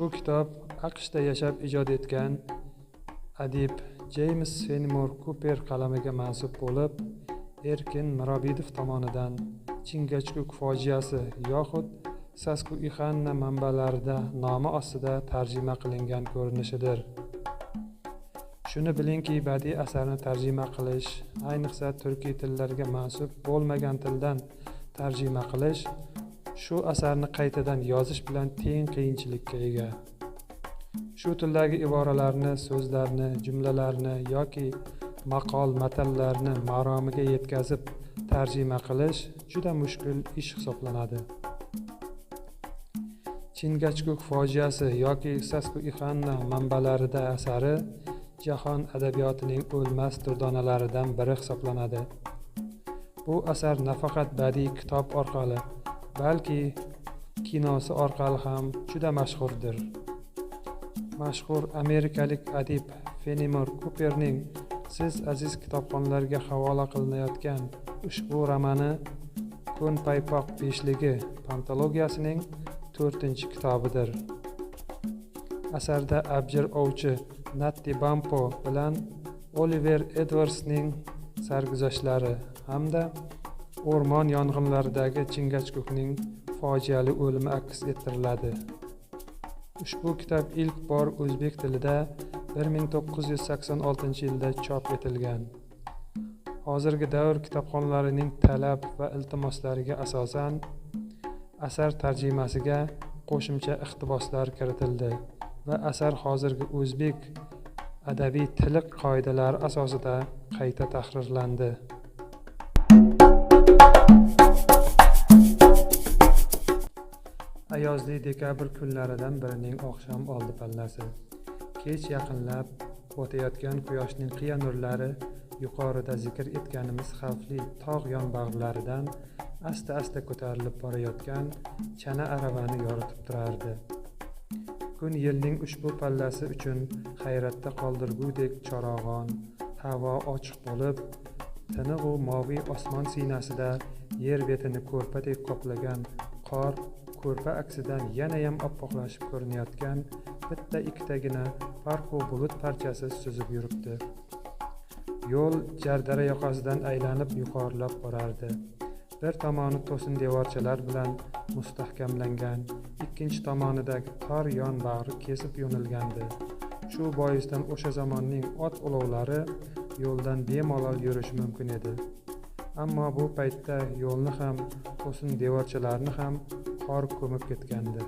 Ushbu kitob AQShda yashab ijod etgan adib Jeyms Fenimore Cooper qalamiga mansub bo'lib, Erkin Mirobidov tomonidan Chingachgook fojiasi yoxud Susquehanna manbalarida nomi ostida tarjima qilingan ko'rinishidir. Shuni bilingki, badiiy asarni tarjima qilish, ayniqsa turkiy tillarga mansub bo'lmagan tildan tarjima qilish, shu asarni qaytadan yozish bilan teng qiyinchilikka ega. Shu tildagi iboralarni, so'zlarni, jumlalarni yoki maqol-matallarni maromiga yetkazib tarjima qilish juda mushkul ish hisoblanadi. Chingachgook fojiasi yoki Susquehanna manbalarida asari jahon adabiyotining o'lmas durdonalaridan biri hisoblanadi. Bu asar nafaqat badiiy kitob orqali, balki kinosi orqali ham juda mashhurdir. Mashhur amerikalik adib Fenimore Cooperning Siz aziz kitobxonlarga havola qilinayotgan ushbu romani Kun paypoq beshligi pantologiyasining 4-kitobidir. Asarda abjir ovchi Natty Bumppo bilan Oliver Edwardsning sarguzashtlari hamda o'rmon yong'inlaridagi Chingachgookning fojiali o'limi aks ettiriladi. Ushbu kitob ilk bor o'zbek tilida 1986-yilda chop etilgan. Hozirgi davr kitobxonlarining talab va iltimoslariga asosan asar tarjimasiga qo'shimcha iqtiboslar kiritildi va asar hozirgi o'zbek adabiy tili qoidalari asosida qayta tahrirlandi. Ayozli dekabr kunlaridan birining oqshom oldi pallasi. Kech yaqinlab botayotgan quyoshning qiya nurlari yuqorida zikr etganimiz xavfli tog' yonbag'rlaridan asta-asta ko'tarilib borayotgan chana aravani yoritib turardi. Kun yilning ushbu pallasi uchun hayratda qoldirgudek charog'on, havo ochiq bo'lib, tiniq-u moviy osmon siynasida yer betini ko'rpadek qoplagan qor ko'rpa aksidan yanayam oppoqlashib ko'rinayotgan bitta-ikkitagina farqu bulut parchasi suzib yuribdi. Yo'l jardara yoqasidan aylanib yuqorilab borardi. Bir tomoni to'sin devorchalar bilan mustahkamlangan, ikkinchi tomonidagi tor yonbag'ri kesib yo'nilgandi. Shu boisdan o'sha zamonning ot ulovlari yo'ldan bemalol yurishi mumkin edi. Ammo bu paytda yo'lni ham, to'sin devorchalarni ham qor ko'mib ketgandi.